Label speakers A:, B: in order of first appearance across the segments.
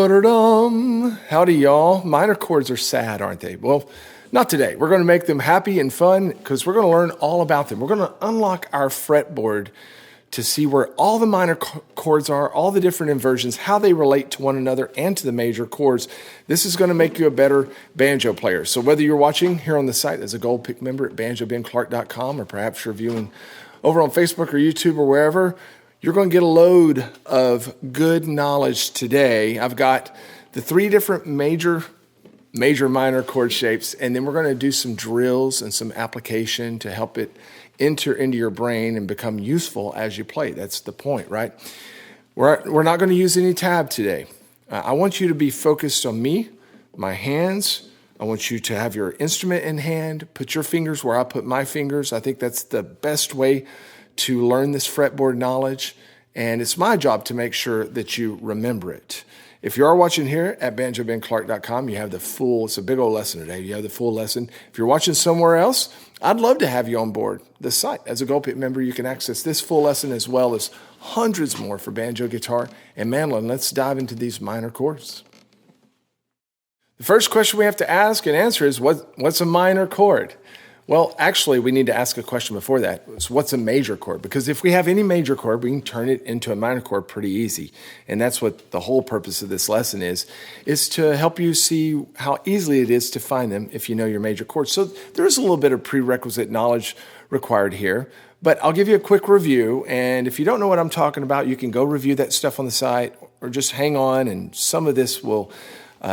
A: Ba-da-dum. Howdy, y'all. Minor chords are sad, aren't they? Well, not today. We're going to make them happy and fun because we're going to learn all about them. We're going to unlock our fretboard to see where all the minor chords are, all the different inversions, how they relate to one another and to the major chords. This is going to make you a better banjo player. So whether you're watching here on the site as a Gold Pick member at banjobenclark.com or perhaps you're viewing over on Facebook or YouTube or wherever, you're going to get a load of good knowledge today. I've got the three different major minor chord shapes, and then we're going to do some drills and some application to help it enter into your brain and become useful as you play. That's the point, right? We're not going to use any tab today. I want you to be focused on me, my hands. I want you to have your instrument in hand, put your fingers where I put my fingers. I think that's the best way to learn this fretboard knowledge, and it's my job to make sure that you remember it. If you are watching here at banjobenclark.com, you have the full, it's a big old lesson today, you have the full lesson. If you're watching somewhere else, I'd love to have you on board the site. As a Gold Pick member, you can access this full lesson as well as hundreds more for banjo, guitar, and mandolin. Let's dive into these minor chords. The first question we have to ask and answer is, what's a minor chord? Well, actually, we need to ask a question before that. So what's a major chord? Because if we have any major chord, we can turn it into a minor chord pretty easy. And that's what the whole purpose of this lesson is to help you see how easily it is to find them if you know your major chords. So there is a little bit of prerequisite knowledge required here, but I'll give you a quick review. And if you don't know what I'm talking about, you can go review that stuff on the site or just hang on, and some of this will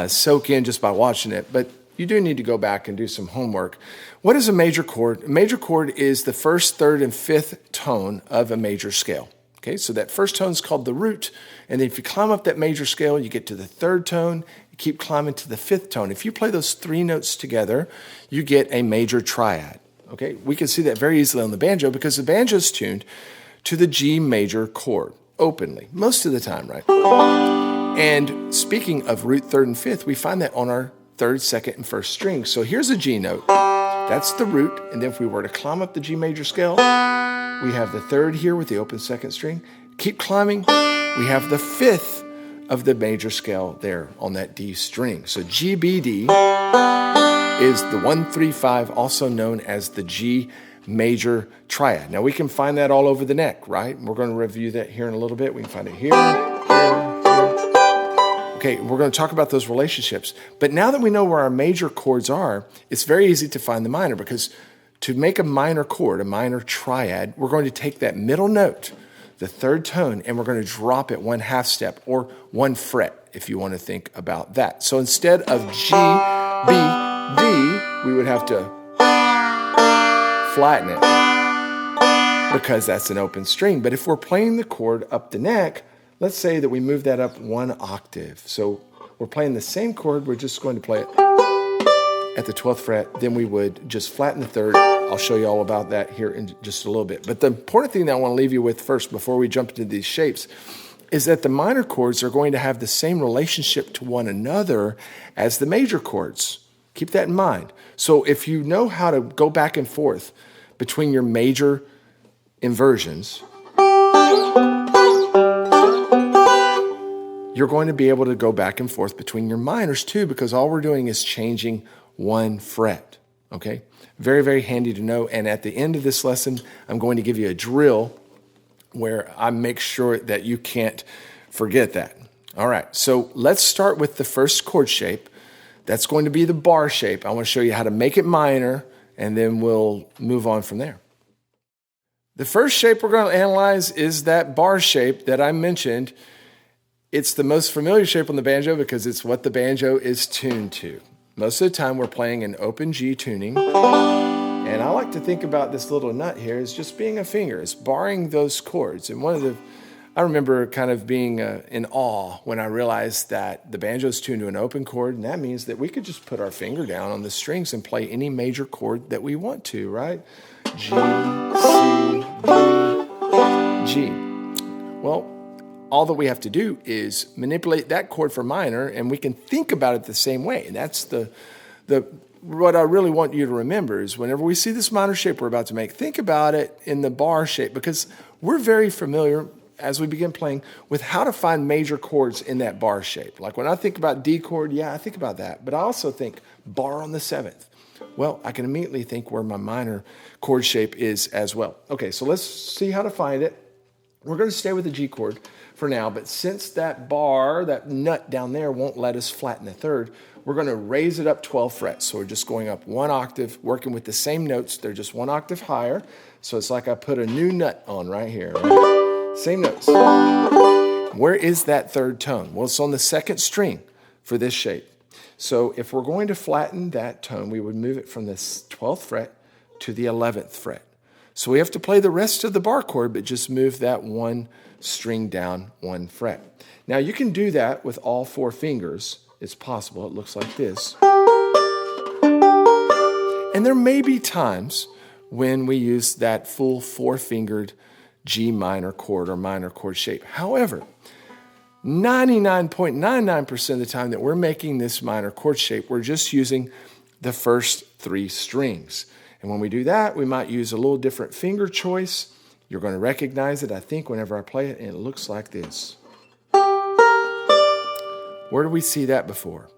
A: soak in just by watching it. But you do need to go back and do some homework. What is a major chord? A major chord is the first, third, and fifth tone of a major scale. Okay, so that first tone is called the root, and then if you climb up that major scale, you get to the third tone, you keep climbing to the fifth tone. If you play those three notes together, you get a major triad. Okay, we can see that very easily on the banjo because the banjo is tuned to the G major chord openly, most of the time, right? And speaking of root, third, and fifth, we find that on our third, second, and first strings. So here's a G note. That's the root. And then if we were to climb up the G major scale, we have the third here with the open second string. Keep climbing. We have the fifth of the major scale there on that D string. So GBD is the 1-3-5, also known as the G major triad. Now we can find that all over the neck, right? We're going to review that here in a little bit. We can find it here. Okay, we're going to talk about those relationships. But now that we know where our major chords are, it's very easy to find the minor, because to make a minor chord, a minor triad, we're going to take that middle note, the third tone, and we're going to drop it 1/2 step or 1 fret, if you want to think about that. So instead of G, B, D, we would have to flatten it because that's an open string. But if we're playing the chord up the neck, let's say that we move that up 1 octave. So we're playing the same chord, we're just going to play it at the 12th fret, then we would just flatten the third. I'll show you all about that here in just a little bit. But the important thing that I want to leave you with first before we jump into these shapes is that the minor chords are going to have the same relationship to one another as the major chords. Keep that in mind. So if you know how to go back and forth between your major inversions, you're going to be able to go back and forth between your minors too, because all we're doing is changing 1 fret, okay? Very, very handy to know. And at the end of this lesson, I'm going to give you a drill where I make sure that you can't forget that. All right, so let's start with the first chord shape. That's going to be the bar shape. I want to show you how to make it minor, and then we'll move on from there. The first shape we're going to analyze is that bar shape that I mentioned. It's the most familiar shape on the banjo because it's what the banjo is tuned to. Most of the time we're playing an open G tuning. And I like to think about this little nut here as just being a finger. It's barring those chords. And I remember kind of being in awe when I realized that the banjo is tuned to an open chord, and that means that we could just put our finger down on the strings and play any major chord that we want to, right? G, C, D, G. Well, all that we have to do is manipulate that chord for minor, and we can think about it the same way. And that's what I really want you to remember is whenever we see this minor shape we're about to make, think about it in the bar shape, because we're very familiar as we begin playing with how to find major chords in that bar shape. Like when I think about D chord, yeah, I think about that. But I also think bar on the 7th. Well, I can immediately think where my minor chord shape is as well. Okay, so let's see how to find it. We're going to stay with the G chord for now, but since that bar, that nut down there won't let us flatten the 3rd, we're going to raise it up 12 frets. So we're just going up 1 octave, working with the same notes. They're just 1 octave higher. So it's like I put a new nut on right here. Right? Same notes. Where is that 3rd tone? Well, it's on the 2nd string for this shape. So if we're going to flatten that tone, we would move it from the 12th fret to the 11th fret. So we have to play the rest of the bar chord, but just move that 1 string down 1 fret. Now you can do that with all 4 fingers. It's possible. It looks like this. And there may be times when we use that full 4-fingered G minor chord or minor chord shape. However, 99.99% of the time that we're making this minor chord shape, we're just using the first 3 strings. And when we do that, we might use a little different finger choice. You're going to recognize it, I think, whenever I play it, and it looks like this. Where do we see that before?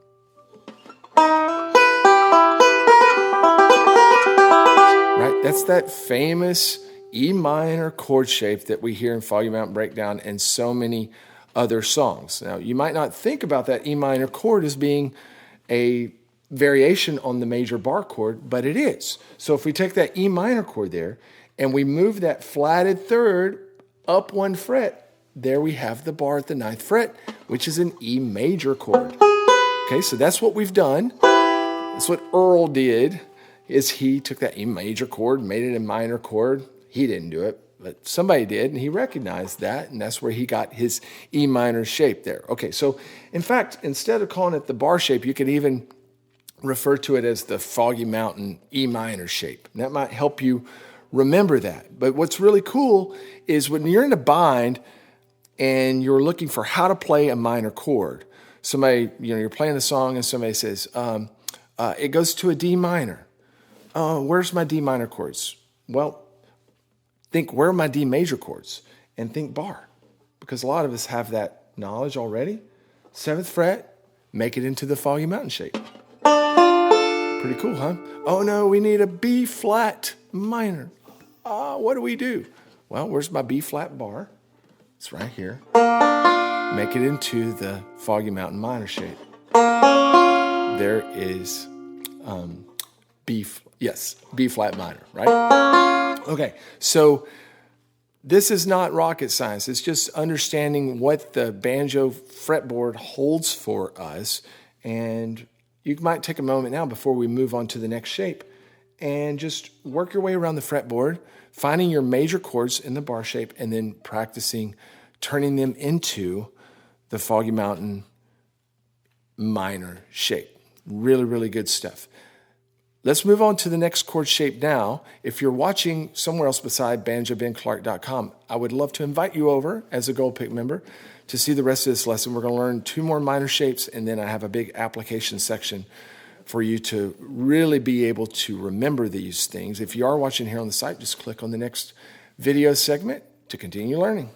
A: Right? That's that famous E minor chord shape that we hear in Foggy Mountain Breakdown and so many other songs. Now, you might not think about that E minor chord as being a variation on the major bar chord, but it is. So if we take that E minor chord there and we move that flatted 3rd up 1 fret, there we have the bar at the 9th fret, which is an E major chord. Okay, so that's what we've done. That's what Earl did, is he took that E major chord, made it a minor chord. He didn't do it, but somebody did, and he recognized that, and that's where he got his E minor shape there. Okay, so in fact, instead of calling it the bar shape, you could even refer to it as the Foggy Mountain E minor shape. And that might help you remember that. But what's really cool is when you're in a bind and you're looking for how to play a minor chord, somebody, you're playing the song and somebody says, it goes to a D minor. Where's my D minor chords? Well, think, where are my D major chords? And think bar, because a lot of us have that knowledge already. 7th fret, make it into the Foggy Mountain shape. Pretty cool, huh? Oh no, we need a B flat minor. What do we do? Well, where's my B flat bar? It's right here. Make it into the Foggy Mountain minor shape. There is B flat minor, right? Okay, so this is not rocket science. It's just understanding what the banjo fretboard holds for us. And you might take a moment now before we move on to the next shape and just work your way around the fretboard, finding your major chords in the bar shape, and then practicing turning them into the Foggy Mountain minor shape. Really, really good stuff. Let's move on to the next chord shape now. If you're watching somewhere else beside banjobenclark.com, I would love to invite you over as a Gold Pick member to see the rest of this lesson. We're going to learn 2 more minor shapes, and then I have a big application section for you to really be able to remember these things. If you are watching here on the site, just click on the next video segment to continue learning.